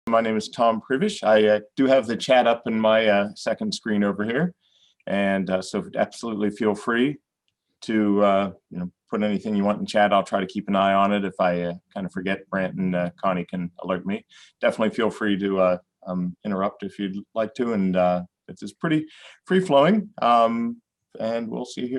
My name is Tom Prevish. I do have the chat up in my second screen over here, and so absolutely feel free to put anything you want in chat. I'll try to keep an eye on it. If I kind of forget, Brant and Connie can alert me. Definitely feel free to interrupt if you'd like to, and it's pretty free flowing. And we'll see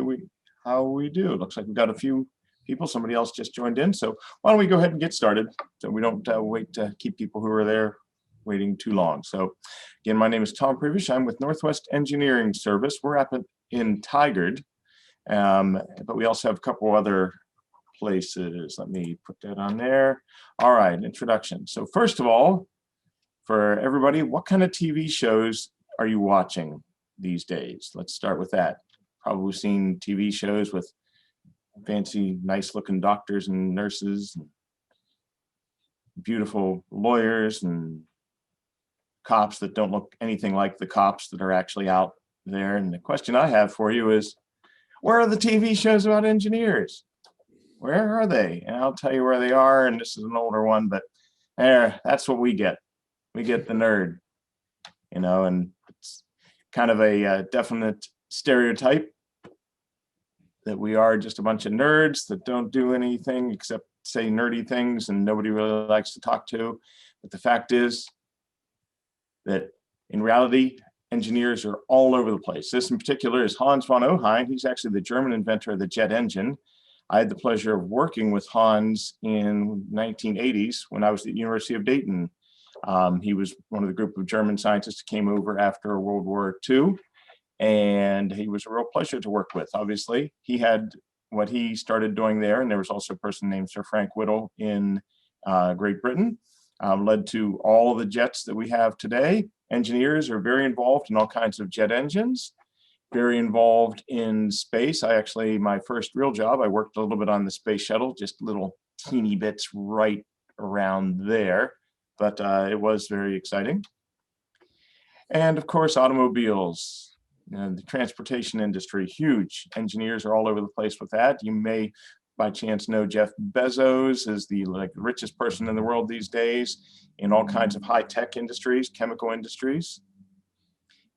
how we do. It looks like we've got a few people. Somebody else just joined in, so why don't we go ahead and get started so we don't wait to keep people who are there waiting too long. So again, my name is Tom Prevish. I'm with Northwest Engineering Service. We're up in Tigard, but we also have a couple other places. Let me put that on there. All right, introduction. So first of all, for everybody, what kind of TV shows are you watching these days? Let's start with that. Probably seen TV shows with fancy, nice-looking doctors and nurses, and beautiful lawyers, and cops that don't look anything like the cops that are actually out there. And the question I have for you is, where are the TV shows about engineers? Where are they? And I'll tell you where they are, and this is an older one, but that's what we get. We get the nerd, and it's kind of a definite stereotype that we are just a bunch of nerds that don't do anything except say nerdy things and nobody really likes to talk to. But the fact is that in reality, engineers are all over the place. This in particular is Hans von Ohain. He's actually the German inventor of the jet engine. I had the pleasure of working with Hans in 1980s when I was at the University of Dayton. He was one of the group of German scientists who came over after World War II. And he was a real pleasure to work with. Obviously, he had what he started doing there, and there was also a person named Sir Frank Whittle in Great Britain, led to all of the jets that we have today. Engineers are very involved in all kinds of jet engines, very involved in space. My first real job, I worked a little bit on the space shuttle, just little teeny bits right around there, but it was very exciting. And of course, automobiles. The transportation industry, huge. Engineers are all over the place with that. You may, by chance, know Jeff Bezos is the richest person in the world these days in all kinds of high-tech industries, chemical industries.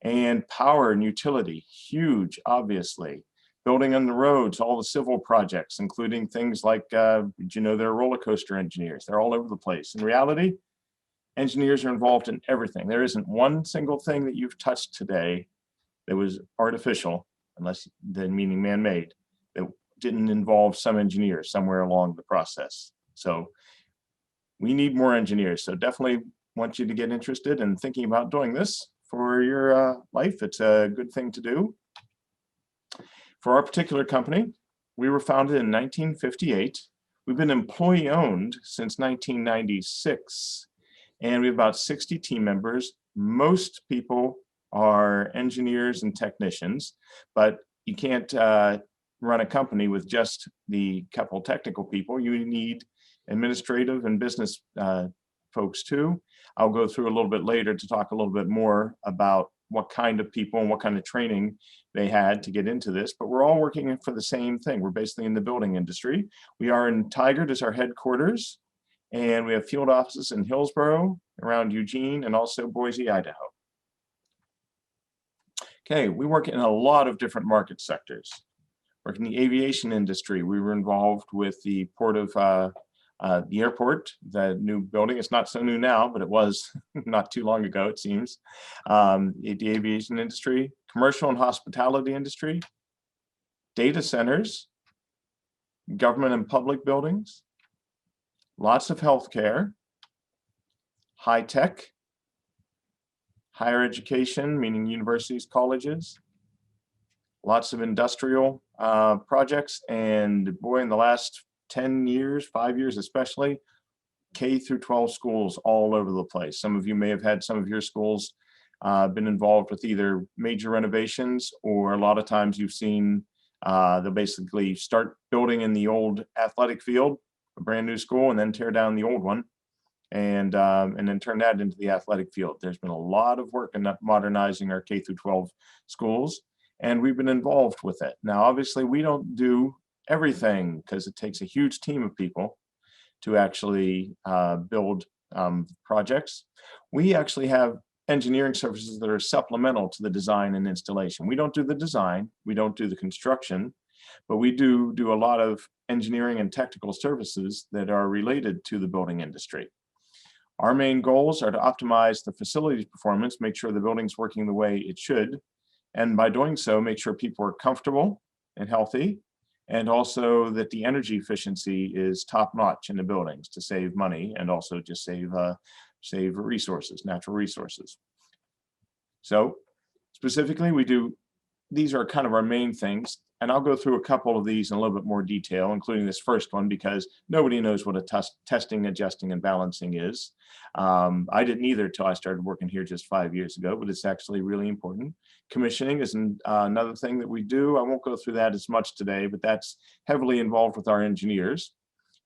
And power and utility, huge, obviously. Building on the roads, all the civil projects, including things like, they're roller coaster engineers. They're all over the place. In reality, engineers are involved in everything. There isn't one single thing that you've touched today that was artificial, meaning man-made, that didn't involve some engineers somewhere along the process. So we need more engineers. So definitely want you to get interested in thinking about doing this for your life. It's a good thing to do. For our particular company, we were founded in 1958. We've been employee-owned since 1996, and we have about 60 team members. Most people are engineers and technicians, but you can't run a company with just the couple technical people. You need administrative and business folks too. I'll go through a little bit later to talk a little bit more about what kind of people and what kind of training they had to get into this, but we're all working for the same thing. We're basically in the building industry. We are in Tigard as our headquarters, and we have field offices in Hillsboro, around Eugene, and also Boise, Idaho. Okay, we work in a lot of different market sectors. Work in the aviation industry. We were involved with the port of the airport, the new building. It's not so new now, but it was not too long ago, it seems. The aviation industry, commercial and hospitality industry, data centers, government and public buildings, lots of healthcare, high tech, higher education, meaning universities, colleges, lots of industrial projects, and boy, in the last 10 years, 5 years especially, K through 12 schools all over the place. Some of you may have had some of your schools been involved with either major renovations, or a lot of times you've seen they'll basically start building in the old athletic field, a brand new school, and then tear down the old one, and then turn that into the athletic field. There's been a lot of work in modernizing our K through 12 schools, and we've been involved with it. Now, obviously, we don't do everything because it takes a huge team of people to actually build projects. We actually have engineering services that are supplemental to the design and installation. We don't do the design, we don't do the construction, but we do a lot of engineering and technical services that are related to the building industry. Our main goals are to optimize the facility's performance, make sure the building's working the way it should, and by doing so, make sure people are comfortable and healthy, and also that the energy efficiency is top-notch in the buildings to save money and also just save resources, natural resources. So specifically, these are kind of our main things, and I'll go through a couple of these in a little bit more detail, including this first one, because nobody knows what a testing, adjusting, and balancing is. I didn't either till I started working here just 5 years ago, but it's actually really important. Commissioning is another thing that we do. I won't go through that as much today, but that's heavily involved with our engineers.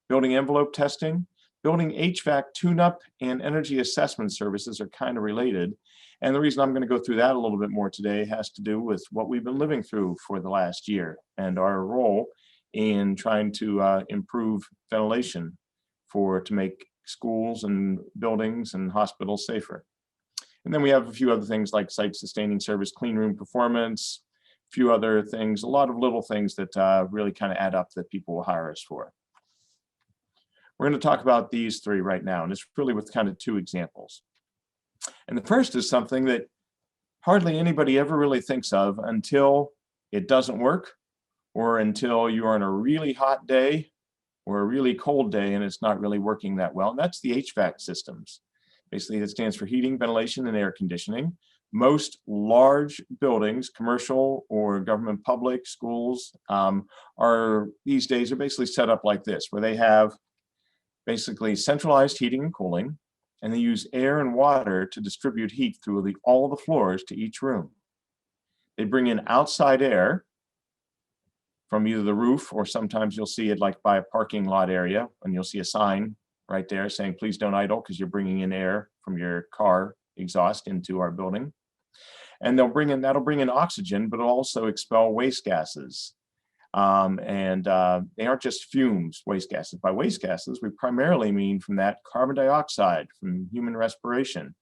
Building envelope testing, building HVAC tune-up, and energy assessment services are kind of related. And the reason I'm going to go through that a little bit more today has to do with what we've been living through for the last year and our role in trying to improve ventilation to make schools and buildings and hospitals safer. And then we have a few other things like site sustaining service, clean room performance, a few other things, a lot of little things that really kind of add up that people will hire us for. We're going to talk about these three right now, and it's really with kind of two examples. And the first is something that hardly anybody ever really thinks of until it doesn't work, or until you're on a really hot day or a really cold day and it's not really working that well, and that's the HVAC systems. Basically, it stands for heating, ventilation, and air conditioning. Most large buildings, commercial or government public schools, these days are basically set up like this, where they have basically centralized heating and cooling, and they use air and water to distribute heat through all the floors to each room. They bring in outside air from either the roof, or sometimes you'll see it like by a parking lot area, and you'll see a sign right there saying, please don't idle, because you're bringing in air from your car exhaust into our building. And that'll bring in oxygen, but it'll also expel waste gases. They aren't just fumes, waste gases. By waste gases, we primarily mean from that carbon dioxide from human respiration.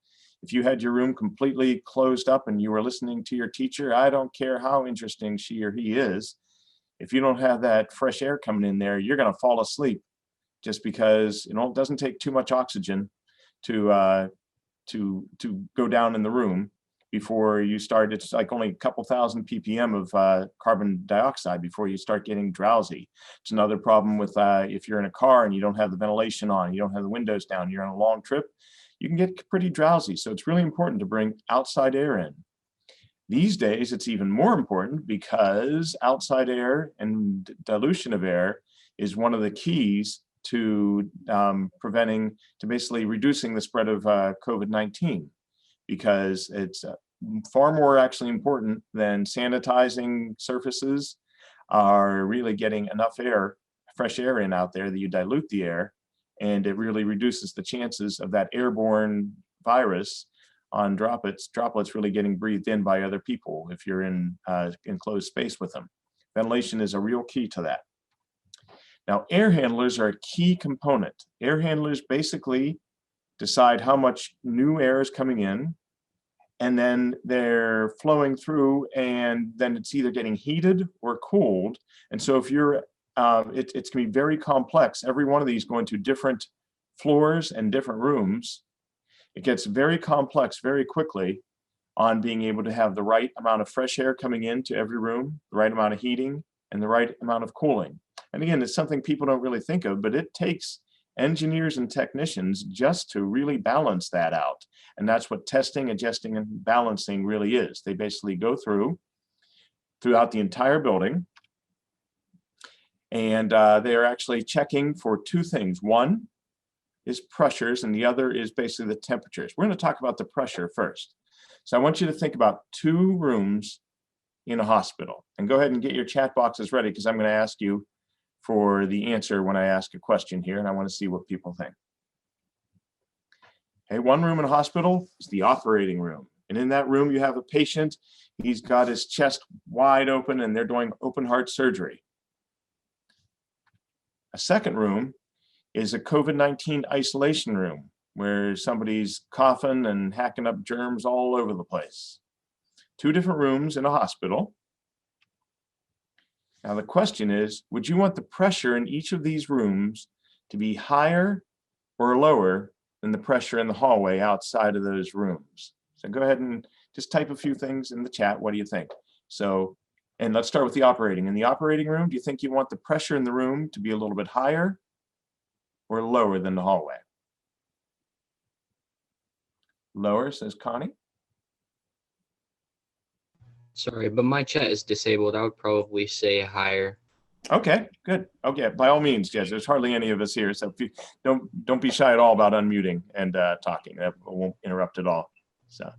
If you had your room completely closed up and you were listening to your teacher, I don't care how interesting she or he is, if you don't have that fresh air coming in there, you're going to fall asleep, just because it doesn't take too much oxygen to go down in the room before you start. It's like only a couple thousand ppm of carbon dioxide before you start getting drowsy. It's another problem with if you're in a car and you don't have the ventilation on, you don't have the windows down, you're on a long trip, you can get pretty drowsy. So it's really important to bring outside air in. These days, it's even more important because outside air and dilution of air is one of the keys to basically reducing the spread of COVID-19, because it's far more actually important than sanitizing surfaces are really getting enough air, fresh air in out there that you dilute the air, and it really reduces the chances of that airborne virus on droplets really getting breathed in by other people if you're in enclosed space with them. Ventilation is a real key to that. Now, air handlers are a key component. Air handlers basically decide how much new air is coming in, and then they're flowing through, and then it's either getting heated or cooled. And so if you're, it's going to be very complex. Every one of these going to different floors and different rooms. It gets very complex very quickly on being able to have the right amount of fresh air coming into every room, the right amount of heating, and the right amount of cooling. And again, it's something people don't really think of, but it takes engineers and technicians just to really balance that out. And that's what testing, adjusting, and balancing really is. They basically go throughout the entire building, and they are actually checking for two things. One is pressures, and the other is basically the temperatures. We're going to talk about the pressure first. So I want you to think about two rooms in a hospital, and go ahead and get your chat boxes ready, because I'm going to ask you for the answer when I ask a question here, and I want to see what people think. Okay, one room in a hospital is the operating room. And in that room, you have a patient. He's got his chest wide open, and they're doing open heart surgery. A second room is a COVID-19 isolation room. where somebody's coughing and hacking up germs all over the place. 2 different rooms in a hospital. Now the question is, would you want the pressure in each of these rooms to be higher or lower than the pressure in the hallway outside of those rooms? So go ahead and just type a few things in the chat. What do you think? So, and let's start with the operating. In the operating room, do you think you want the pressure in the room to be a little bit higher or lower than the hallway? Lower, says Connie. Sorry, but my chat is disabled. I would probably say higher. Okay, good. Okay, by all means, yes. There's hardly any of us here, so if you don't be shy at all about unmuting and talking. That won't interrupt at all. So,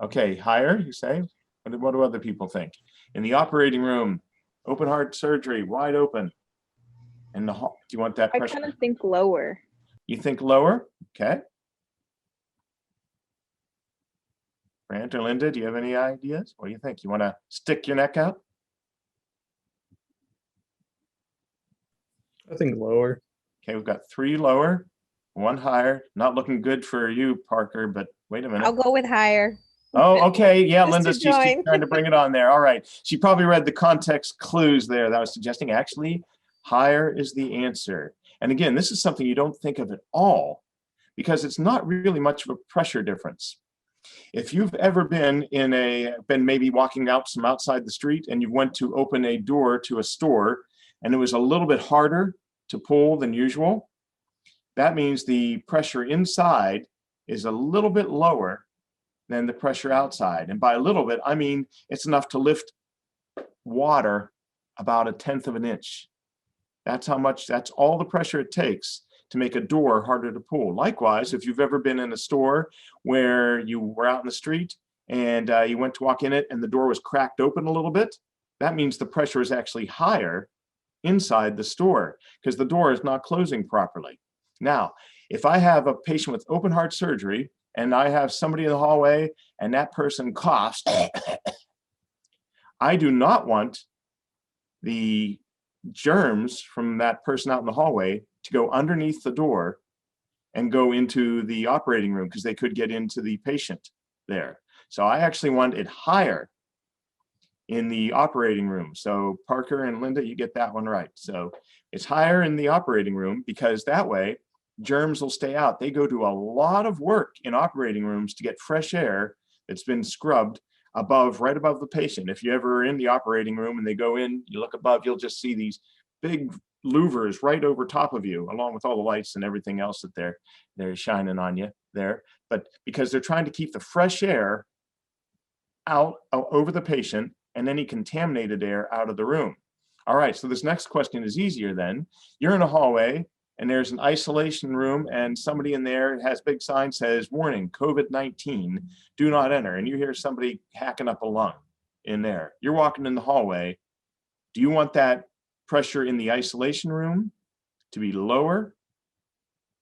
okay, higher. You say. What do other people think? In the operating room, open heart surgery, wide open. In the hall, do you want that pressure? I kind of think lower. You think lower? Okay. Grant or Linda, do you have any ideas? What do you think? You want to stick your neck out? I think lower. Okay, we've got 3 lower, 1 higher. Not looking good for you, Parker, but wait a minute. I'll go with higher. Oh, okay. Yeah, Just Linda, to she's join. trying to bring it on there. All right. She probably read the context clues there that I was suggesting. Actually, higher is the answer. And again, this is something you don't think of at all because it's not really much of a pressure difference. If you've ever been maybe walking out from outside the street and you went to open a door to a store and it was a little bit harder to pull than usual, that means the pressure inside is a little bit lower than the pressure outside. And by a little bit, I mean it's enough to lift water about 1/10 of an inch. That's all the pressure it takes to make a door harder to pull. Likewise, if you've ever been in a store where you were out in the street and you went to walk in it and the door was cracked open a little bit, that means the pressure is actually higher inside the store because the door is not closing properly. Now, if I have a patient with open heart surgery and I have somebody in the hallway and that person coughs, I do not want the germs from that person out in the hallway to go underneath the door and go into the operating room because they could get into the patient there. So I actually want it higher in the operating room. So Parker and Linda, you get that one right. So it's higher in the operating room because that way germs will stay out. They go to a lot of work in operating rooms to get fresh air that's been scrubbed right above the patient. If you ever are in the operating room and they go in, you look above, you'll just see these big louvers right over top of you, along with all the lights and everything else that they're shining on you there. But because they're trying to keep the fresh air out over the patient and any contaminated air out of the room. All right, so this next question is easier then. You're in a hallway and there's an isolation room and somebody in there has big sign says, warning, COVID-19, do not enter. And you hear somebody hacking up a lung in there. You're walking in the hallway. Do you want that pressure in the isolation room to be lower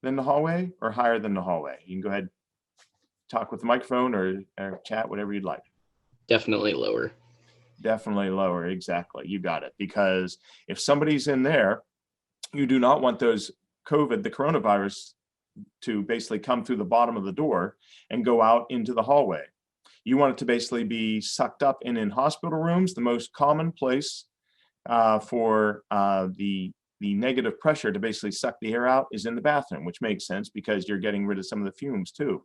than the hallway or higher than the hallway? You can go ahead, talk with the microphone or chat, whatever you'd like. Definitely lower. Definitely lower, exactly. You got it. Because if somebody's in there, you do not want the coronavirus, to basically come through the bottom of the door and go out into the hallway. You want it to basically be sucked up. And in hospital rooms, the most common place for the negative pressure to basically suck the air out is in the bathroom, which makes sense because you're getting rid of some of the fumes too.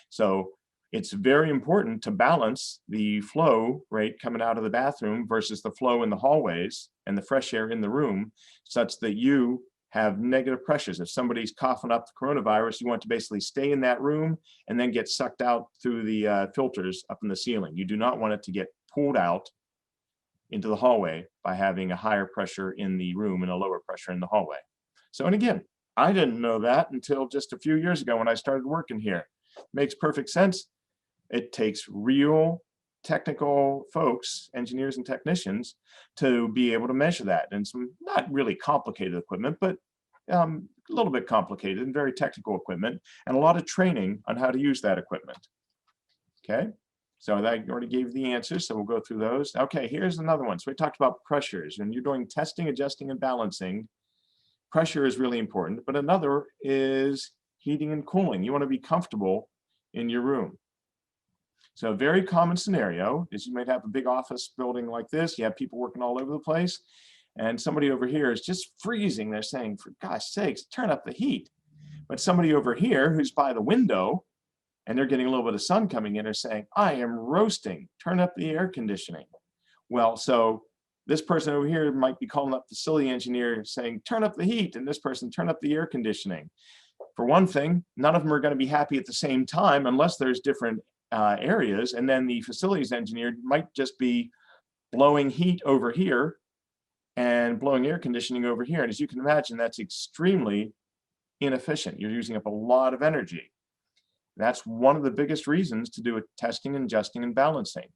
So it's very important to balance the flow rate coming out of the bathroom versus the flow in the hallways and the fresh air in the room, such that you have negative pressures. If somebody's coughing up the coronavirus, you want to basically stay in that room and then get sucked out through the filters up in the ceiling. You do not want it to get pulled out into the hallway by having a higher pressure in the room and a lower pressure in the hallway. So, and again, I didn't know that until just a few years ago when I started working here. Makes perfect sense. It takes real technical folks, engineers and technicians, to be able to measure that. And some not really complicated equipment, but a little bit complicated and very technical equipment, and a lot of training on how to use that equipment. Okay, so that already gave the answers, so we'll go through those. Okay, here's another one. So we talked about pressures. When you're doing testing, adjusting, and balancing, pressure is really important, but another is heating and cooling. You want to be comfortable in your room. So a very common scenario is you might have a big office building like this. You have people working all over the place, and somebody over here is just freezing. They're saying, for gosh sakes, turn up the heat. But somebody over here who's by the window and they're getting a little bit of sun coming in are saying, I am roasting, turn up the air conditioning. Well, so this person over here might be calling up the facility engineer saying, turn up the heat, and this person, turn up the air conditioning. For one thing, none of them are going to be happy at the same time unless there's different areas, and then the facilities engineer might just be blowing heat over here and blowing air conditioning over here. And as you can imagine, that's extremely inefficient. You're using up a lot of energy. That's one of the biggest reasons to do a testing, adjusting, and balancing.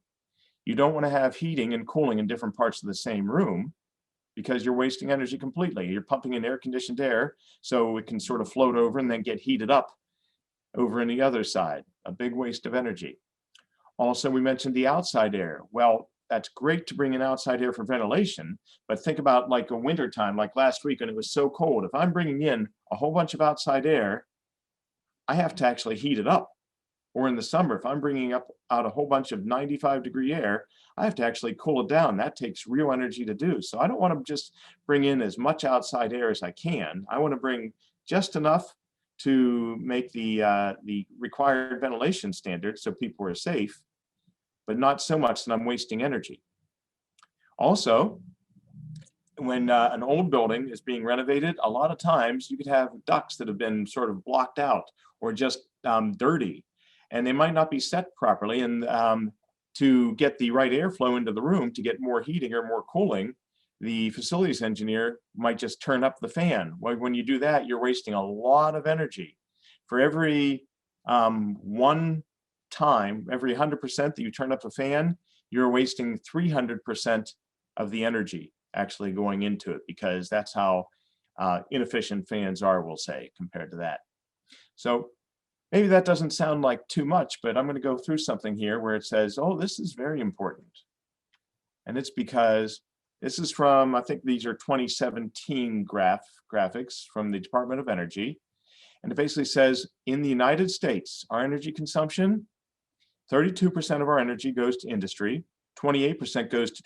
You don't want to have heating and cooling in different parts of the same room because you're wasting energy completely. You're pumping in air-conditioned air so it can sort of float over and then get heated up over in the other side. A big waste of energy. Also, we mentioned the outside air. Well, that's great to bring in outside air for ventilation, but think about like a winter time, like last week when it was so cold. If I'm bringing in a whole bunch of outside air, I have to actually heat it up. Or in the summer, if I'm bringing out a whole bunch of 95-degree air, I have to actually cool it down. That takes real energy to do. So I don't want to just bring in as much outside air as I can. I want to bring just enough to make the required ventilation standards so people are safe, but not so much that I'm wasting energy. Also, when an old building is being renovated, a lot of times you could have ducts that have been sort of blocked out or just dirty, and they might not be set properly. And to get the right airflow into the room to get more heating or more cooling, the facilities engineer might just turn up the fan. Well, when you do that, you're wasting a lot of energy. For every one time, every 100% that you turn up the fan, you're wasting 300% of the energy actually going into it, because that's how inefficient fans are, we'll say, compared to that. So maybe that doesn't sound like too much, but I'm going to go through something here where it says, oh, this is very important. And it's because this is from, I think these are 2017 graphics from the Department of Energy. And it basically says, in the United States, our energy consumption, 32% of our energy goes to industry, 28% goes to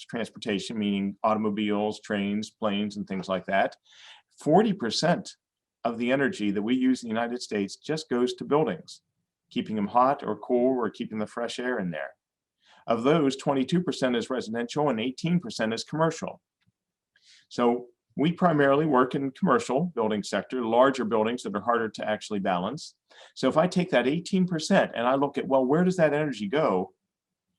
transportation, meaning automobiles, trains, planes, and things like that. 40% of the energy that we use in the United States just goes to buildings, keeping them hot or cool or keeping the fresh air in there. Of those, 22% is residential and 18% is commercial. So we primarily work in commercial building sector, larger buildings that are harder to actually balance. So if I take that 18% and I look at, well, where does that energy go?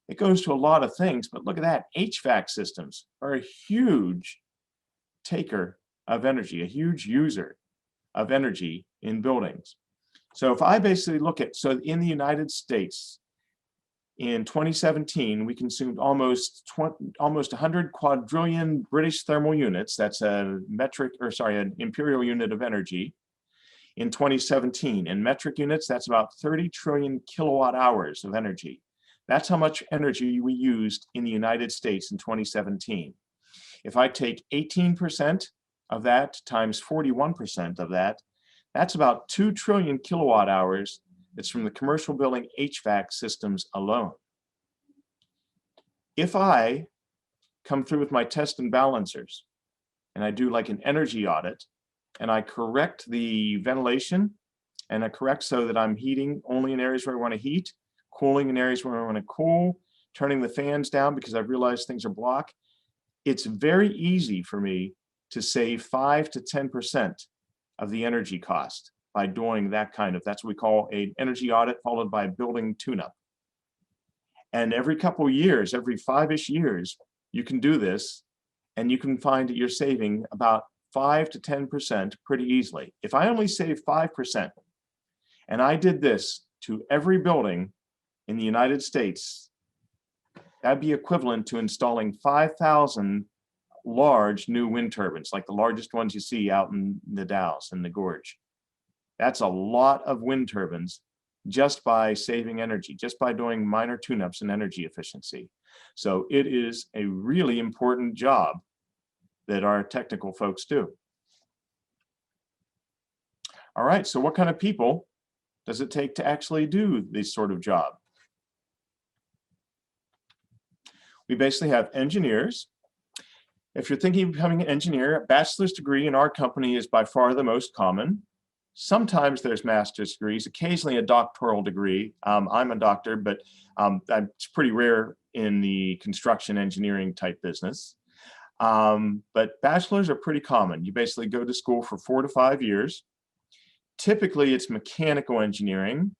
It goes to a lot of things, but look at that. HVAC systems are a huge taker of energy, a huge user of energy in buildings. So if I basically look at, so in the United States, in 2017, we consumed almost 100 quadrillion British thermal units. That's a an imperial unit of energy in 2017. In metric units, that's about 30 trillion kilowatt hours of energy. That's how much energy we used in the United States in 2017. If I take 18% of that times 41% of that, that's about 2 trillion kilowatt hours. It's from the commercial building HVAC systems alone. If I come through with my test and balancers and I do like an energy audit and I correct the ventilation and I correct so that I'm heating only in areas where I want to heat, cooling in areas where I want to cool, turning the fans down because I've realized things are blocked, it's very easy for me to save 5 to 10% of the energy cost by doing that kind of, that's what we call an energy audit followed by a building tune-up. And every couple of years, every 5-ish years, you can do this and you can find that you're saving about 5 to 10% pretty easily. If I only save 5% and I did this to every building in the United States, that'd be equivalent to installing 5,000 large new wind turbines, like the largest ones you see out in the Dalles and the Gorge. That's a lot of wind turbines just by saving energy, just by doing minor tune-ups in energy efficiency. So it is a really important job that our technical folks do. All right, so what kind of people does it take to actually do this sort of job? We basically have engineers. If you're thinking of becoming an engineer, a bachelor's degree in our company is by far the most common. Sometimes there's master's degrees, occasionally a doctoral degree. I'm a doctor, but it's pretty rare in the construction engineering type business. But bachelors are pretty common. You basically go to school for 4 to 5 years. Typically, it's mechanical engineering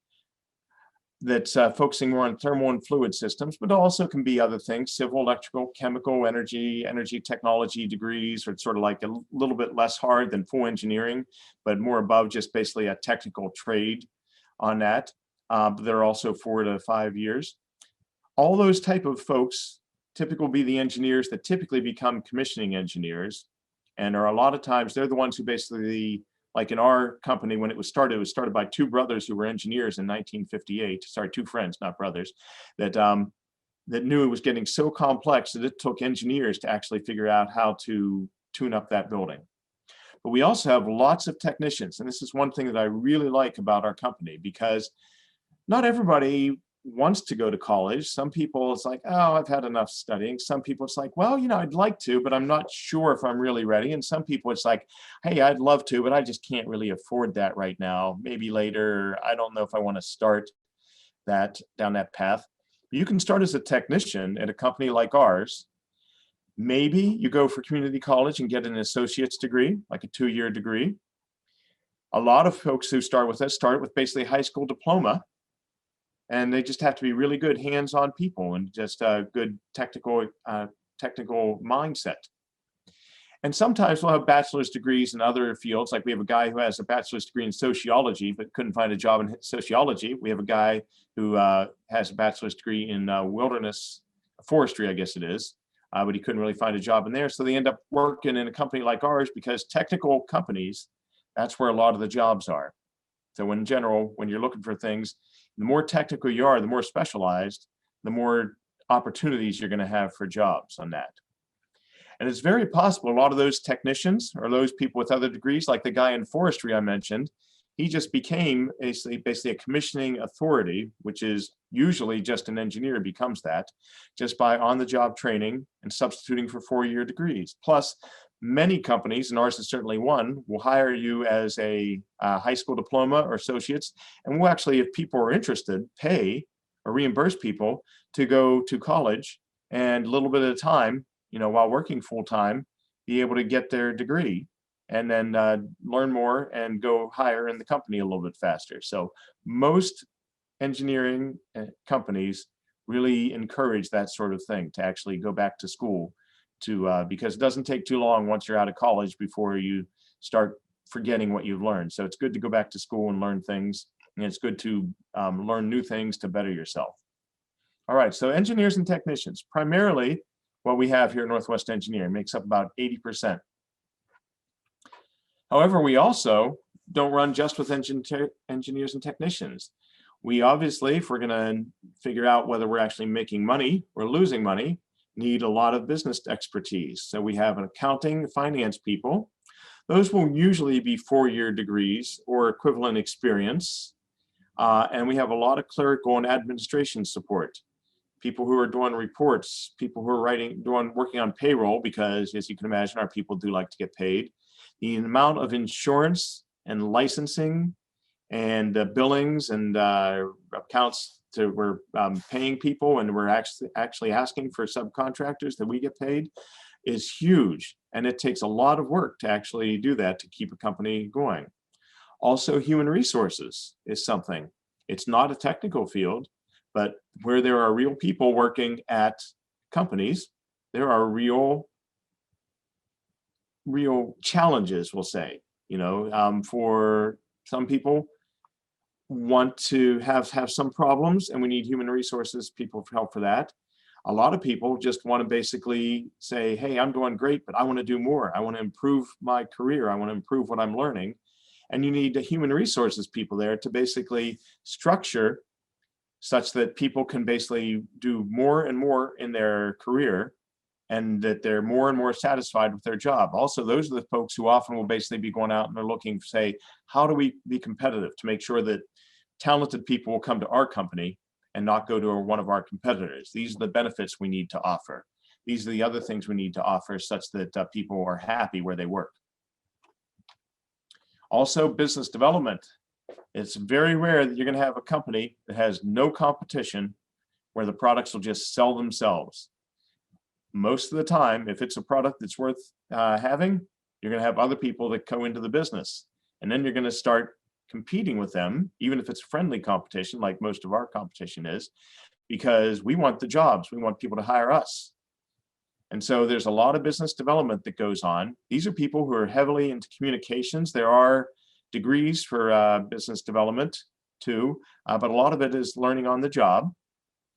that's focusing more on thermal and fluid systems, but also can be other things, civil, electrical, chemical, energy technology degrees, or it's sort of like a little bit less hard than full engineering, but more above just basically a technical trade on that. But they're also 4 to 5 years. All those type of folks typically will be the engineers that typically become commissioning engineers, and are a lot of times they're the ones who basically, like in our company, when it was started by 2 brothers who were engineers in 1958. Sorry, 2 friends, not brothers, that knew it was getting so complex that it took engineers to actually figure out how to tune up that building. But we also have lots of technicians, and this is one thing that I really like about our company, because not everybody wants to go to college. Some people, it's like, oh, I've had enough studying. Some people, it's like, well, I'd like to, but I'm not sure if I'm really ready. And some people, it's like, hey, I'd love to, but I just can't really afford that right now. Maybe later. I don't know if I want to start down that path. You can start as a technician at a company like ours. Maybe you go for community college and get an associate's degree, like a 2-year degree. A lot of folks who start with us start with basically a high school diploma. And they just have to be really good hands-on people and just a good technical mindset. And sometimes we'll have bachelor's degrees in other fields. Like we have a guy who has a bachelor's degree in sociology, but couldn't find a job in sociology. We have a guy who has a bachelor's degree in wilderness forestry, I guess it is, but he couldn't really find a job in there. So they end up working in a company like ours, because technical companies, that's where a lot of the jobs are. So in general, when you're looking for things, the more technical you are, the more specialized, the more opportunities you're going to have for jobs on that. And it's very possible a lot of those technicians or those people with other degrees, like the guy in forestry I mentioned, he just became basically a commissioning authority, which is usually just an engineer becomes that, just by on-the-job training and substituting for 4-year degrees. Plus, many companies, and ours is certainly one, will hire you as a high school diploma or associates, and will actually, if people are interested, pay or reimburse people to go to college and a little bit at a time, while working full-time, be able to get their degree and then learn more and go higher in the company a little bit faster. So most engineering companies really encourage that sort of thing, to actually go back to school because it doesn't take too long once you're out of college before you start forgetting what you've learned. So it's good to go back to school and learn things, and it's good to learn new things to better yourself. All right, so engineers and technicians, primarily what we have here at Northwest Engineering makes up about 80%. However, we also don't run just with engineers and technicians. We obviously, if we're going to figure out whether we're actually making money or losing money, need a lot of business expertise. So we have an accounting, finance people. Those will usually be 4-year degrees or equivalent experience. And we have a lot of clerical and administration support. People who are doing reports, people who are working on payroll, because as you can imagine, our people do like to get paid. The amount of insurance and licensing and billings and accounts we're paying people, and we're actually asking for subcontractors that we get paid, is huge. And it takes a lot of work to actually do that, to keep a company going. Also, human resources is something. It's not a technical field, but where there are real people working at companies, there are real challenges, we'll say. For some people want to have some problems, and we need human resources people for help for that. A lot of people just want to basically say, hey, I'm doing great, but I want to do more. I want to improve my career. I want to improve what I'm learning. And you need the human resources people there to basically structure such that people can basically do more and more in their career and that they're more and more satisfied with their job. Also, those are the folks who often will basically be going out and they're looking to say, how do we be competitive to make sure that talented people will come to our company and not go to one of our competitors? These are the benefits we need to offer. These are the other things we need to offer such that people are happy where they work. Also, business development. It's very rare that you're going to have a company that has no competition where the products will just sell themselves. Most of the time, if it's a product that's worth having, you're going to have other people that go into the business. And then you're going to start competing with them, even if it's friendly competition, like most of our competition is, because we want the jobs. We want people to hire us. And so there's a lot of business development that goes on. These are people who are heavily into communications. There are degrees for business development too, but a lot of it is learning on the job.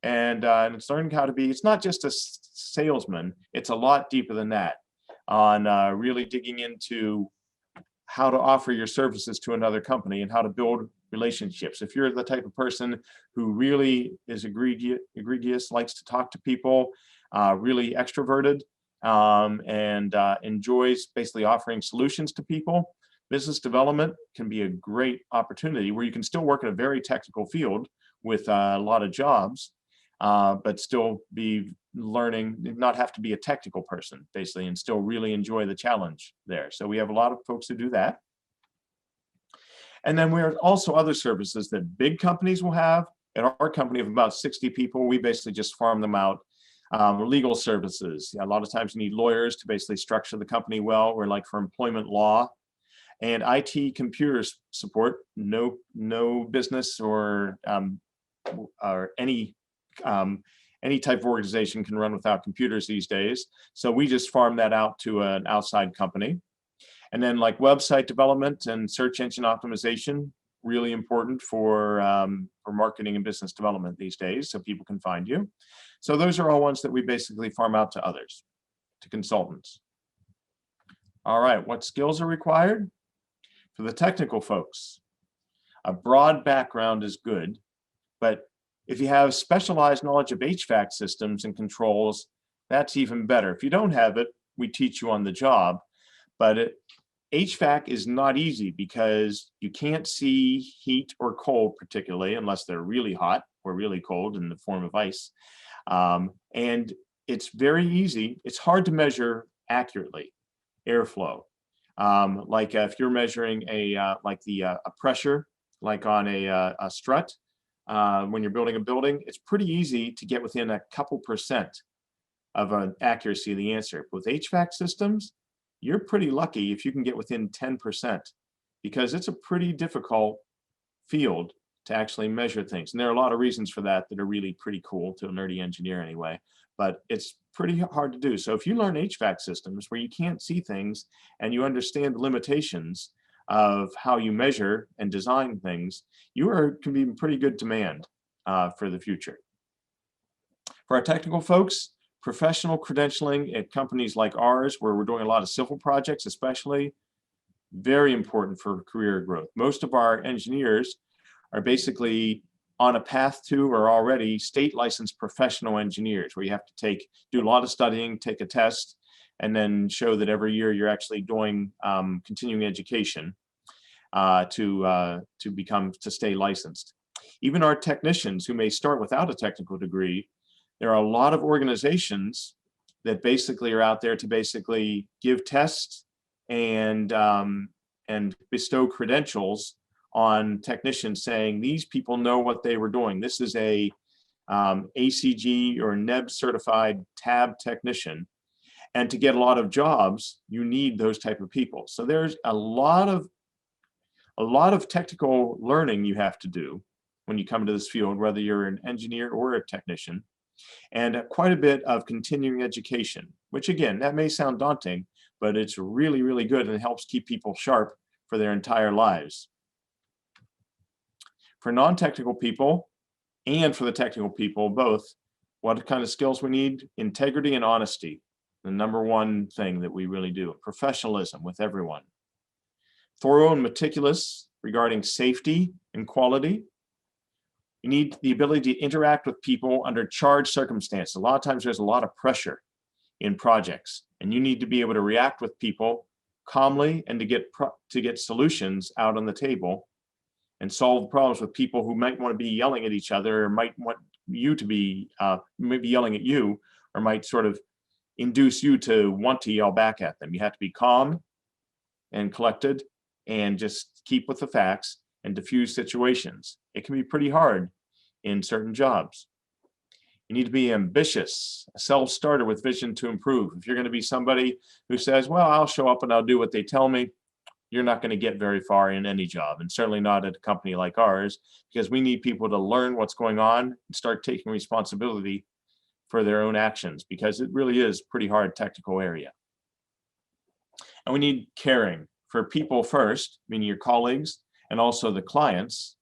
And it's learning how to be, it's not just a salesman, it's a lot deeper than that, on really digging into how to offer your services to another company and how to build relationships. If you're the type of person who really is egregious, likes to talk to people, really extroverted, and enjoys basically offering solutions to people, business development can be a great opportunity where you can still work in a very technical field with a lot of jobs, but still be learning, not have to be a technical person, basically, and still really enjoy the challenge there. So we have a lot of folks who do that. And then we are also other services that big companies will have. At our company of about 60 people, we basically just farm them out. Legal services. A lot of times you need lawyers to basically structure the company well. We're like for employment law. And IT computer support. No business or any type of organization can run without computers these days. So we just farm that out to an outside company. And then like website development and search engine optimization, really important for marketing and business development these days, so people can find you. So those are all ones that we basically farm out to others, to consultants. All right, what skills are required? For the technical folks, a broad background is good, but if you have specialized knowledge of HVAC systems and controls, that's even better. If you don't have it, we teach you on the job, but HVAC is not easy because you can't see heat or cold particularly unless they're really hot or really cold in the form of ice. And it's very easy. It's hard to measure accurately airflow. Like if you're measuring a pressure, like on a strut, when you're building a building, it's pretty easy to get within a couple percent of an accuracy of the answer. With HVAC systems, you're pretty lucky if you can get within 10%, because it's a pretty difficult field to actually measure things. And there are a lot of reasons for that that are really pretty cool to a nerdy engineer anyway, but it's pretty hard to do. So if you learn HVAC systems where you can't see things and you understand the limitations of how you measure and design things, you can be in pretty good demand for the future. For our technical folks, professional credentialing at companies like ours, where we're doing a lot of civil projects, especially, very important for career growth. Most of our engineers are basically on a path to or already state licensed professional engineers, where you have to do a lot of studying, take a test, and then show that every year you're actually doing continuing education to stay licensed. Even our technicians who may start without a technical degree, there are a lot of organizations that basically are out there to basically give tests and bestow credentials on technicians, saying these people know what they were doing. This is a ACG or NEB certified tab technician. And to get a lot of jobs, you need those type of people. So there's a lot of technical learning you have to do when you come to this field, whether you're an engineer or a technician, and quite a bit of continuing education, which again, that may sound daunting, but it's really, really good, and it helps keep people sharp for their entire lives. For non-technical people and for the technical people, both, what kind of skills we need? Integrity and honesty, the number one thing that we really do. Professionalism with everyone. Thorough and meticulous regarding safety and quality. You need the ability to interact with people under charged circumstances. A lot of times there's a lot of pressure in projects, and you need to be able to react with people calmly and to get solutions out on the table and solve problems with people who might want to be yelling at each other, or might want you to be maybe yelling at you, or might sort of induce you to want to yell back at them. You have to be calm and collected and just keep with the facts and diffuse situations. It can be pretty hard in certain jobs. You need to be ambitious, a self-starter with vision to improve. If you're going to be somebody who says, well, I'll show up and I'll do what they tell me, you're not going to get very far in any job, and certainly not at a company like ours, because we need people to learn what's going on and start taking responsibility for their own actions, because it really is a pretty hard technical area. And we need caring for people first, meaning your colleagues and also the clients.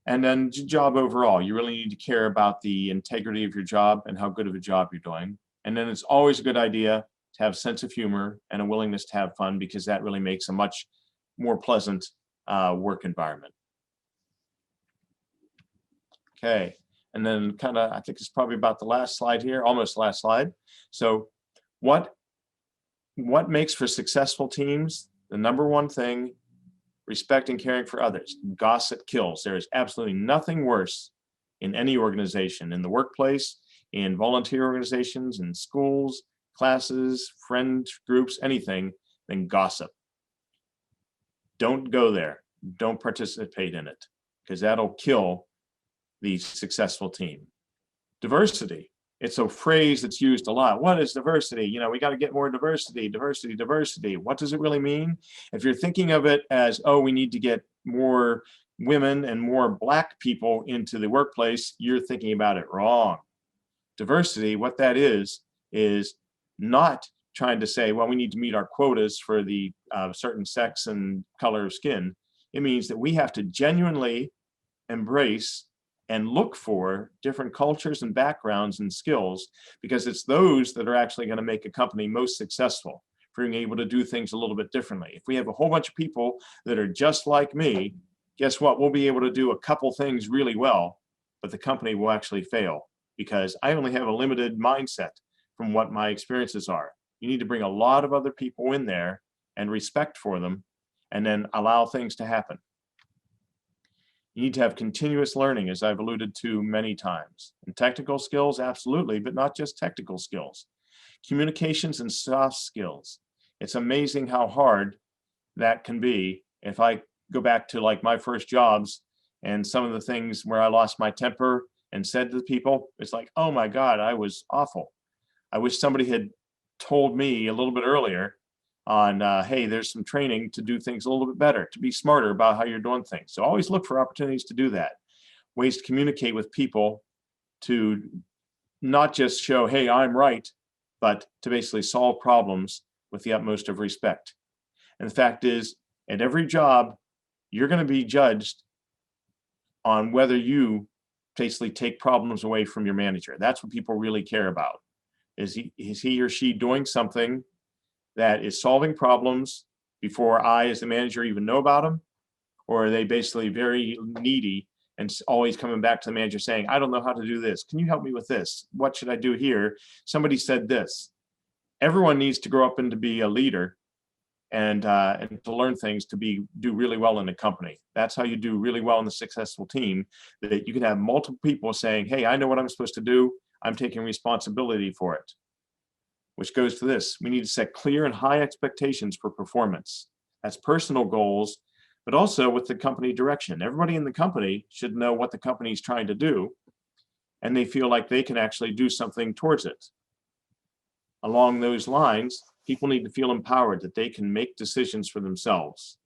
And then job overall, you really need to care about the integrity of your job and how good of a job you're doing. And then it's always a good idea to have a sense of humor and a willingness to have fun, because that really makes a much more pleasant work environment. Okay, and then kind of, I think it's probably about the last slide here, almost last slide. So what makes for successful teams? The number one thing, respect and caring for others. Gossip kills. There is absolutely nothing worse in any organization, in the workplace, in volunteer organizations, in schools, classes, friend groups, anything, than gossip. Don't go there. Don't participate in it, because that'll kill the successful team. Diversity. It's a phrase that's used a lot. What is diversity? You know, we got to get more diversity, diversity, diversity. What does it really mean? If you're thinking of it as, oh, we need to get more women and more Black people into the workplace, you're thinking about it wrong. Diversity, what that is not trying to say, well, we need to meet our quotas for the certain sex and color of skin. It means that we have to genuinely embrace and look for different cultures and backgrounds and skills, because it's those that are actually going to make a company most successful, for being able to do things a little bit differently. If we have a whole bunch of people that are just like me, guess what? We'll be able to do a couple things really well, but the company will actually fail, because I only have a limited mindset from what my experiences are. You need to bring a lot of other people in there and respect for them, and then allow things to happen. You need to have continuous learning, as I've alluded to many times. And technical skills, absolutely, but not just technical skills. Communications and soft skills. It's amazing how hard that can be. If I go back to like my first jobs and some of the things where I lost my temper and said to the people, it's like, oh my God, I was awful. I wish somebody had told me a little bit earlier on, hey, there's some training to do things a little bit better, to be smarter about how you're doing things. So always look for opportunities to do that. Ways to communicate with people, to not just show, hey, I'm right, but to basically solve problems with the utmost of respect. And the fact is, at every job, you're going to be judged on whether you basically take problems away from your manager. That's what people really care about. Is he or she doing something that is solving problems before I, as the manager, even know about them? Or are they basically very needy and always coming back to the manager saying, I don't know how to do this. Can you help me with this? What should I do here? Somebody said this. Everyone needs to grow up and to be a leader, and to learn things to do really well in the company. That's how you do really well in the successful team, that you can have multiple people saying, hey, I know what I'm supposed to do. I'm taking responsibility for it. Which goes to this: we need to set clear and high expectations for performance. That's personal goals, but also with the company direction. Everybody in the company should know what the company is trying to do, and they feel like they can actually do something towards it. Along those lines, people need to feel empowered that they can make decisions for themselves.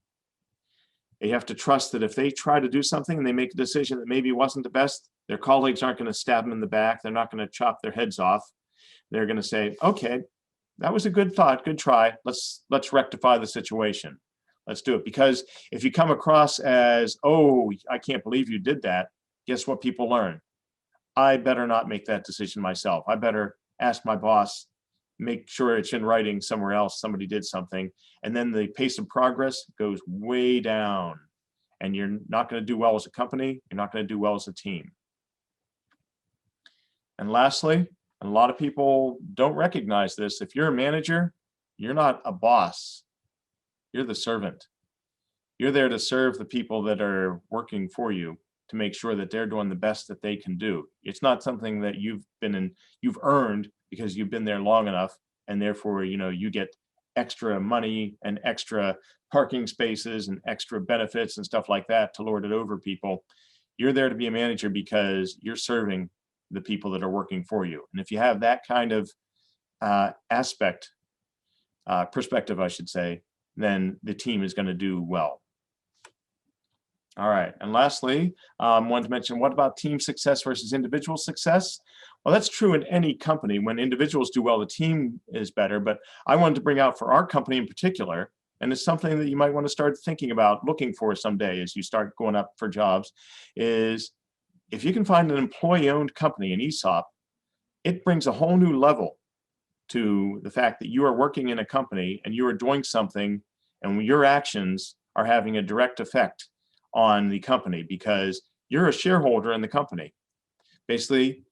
They have to trust that if they try to do something and they make a decision that maybe wasn't the best, their colleagues aren't going to stab them in the back. They're not going to chop their heads off. They're going to say, okay, that was a good thought, good try. Let's rectify the situation. Let's do it. Because if you come across as, oh, I can't believe you did that, guess what people learn? I better not make that decision myself. I better ask my boss, make sure it's in writing somewhere else, somebody did something. And then the pace of progress goes way down. And you're not going to do well as a company. You're not going to do well as a team. And lastly, And a lot of people don't recognize this. If you're a manager, you're not a boss. You're the servant. You're there to serve the people that are working for you, to make sure that they're doing the best that they can do. It's not something that you've earned because you've been there long enough, and therefore, you get extra money and extra parking spaces and extra benefits and stuff like that to lord it over people. You're there to be a manager because you're serving the people that are working for you. And if you have that kind of perspective, I should say, then the team is going to do well. All right. And lastly, wanted to mention, what about team success versus individual success? Well, that's true in any company. When individuals do well, the team is better. But I wanted to bring out for our company in particular, and it's something that you might want to start thinking about looking for someday as you start going up for jobs, is if you can find an employee-owned company, an ESOP, it brings a whole new level to the fact that you are working in a company and you are doing something, and your actions are having a direct effect on the company because you're a shareholder in the company. Basically,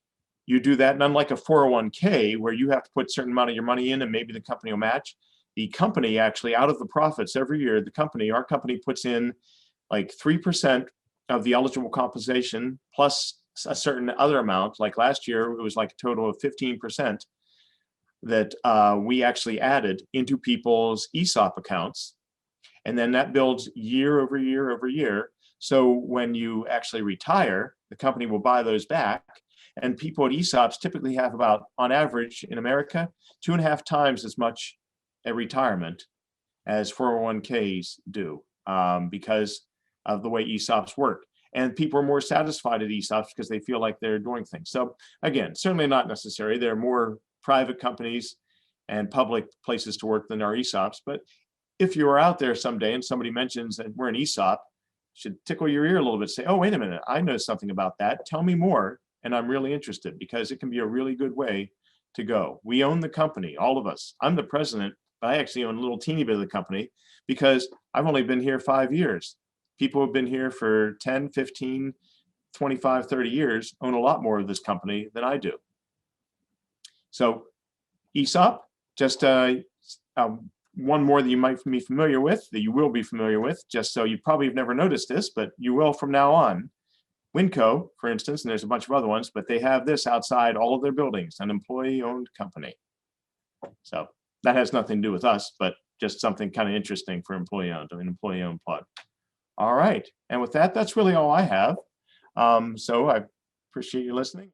you do that, and unlike a 401k where you have to put a certain amount of your money in and maybe the company will match, the company actually, out of the profits every year, our company puts in like 3% of the eligible compensation plus a certain other amount. Like last year, it was like a total of 15% that we actually added into people's ESOP accounts. And then that builds year over year over year. So when you actually retire, the company will buy those back. And people at ESOPs typically have about, on average in America, 2.5 times as much at retirement as 401ks do, because of the way ESOPs work. And people are more satisfied at ESOPs because they feel like they're doing things. So again, certainly not necessary. There are more private companies and public places to work than our ESOPs. But if you are out there someday and somebody mentions that we're an ESOP, should tickle your ear a little bit, say, oh, wait a minute, I know something about that. Tell me more. And I'm really interested, because it can be a really good way to go. We own the company, all of us. I'm the president, but I actually own a little teeny bit of the company because I've only been here 5 years. People who have been here for 10, 15, 25, 30 years own a lot more of this company than I do. So ESOP, just one more that you might be familiar with, that you will be familiar with, just so you probably have never noticed this, but you will from now on. Winco, for instance, and there's a bunch of other ones, but they have this outside all of their buildings, an employee-owned company. So that has nothing to do with us, but just something kind of interesting for employee-owned, an employee-owned plug. All right, and with that, that's really all I have. So I appreciate you listening.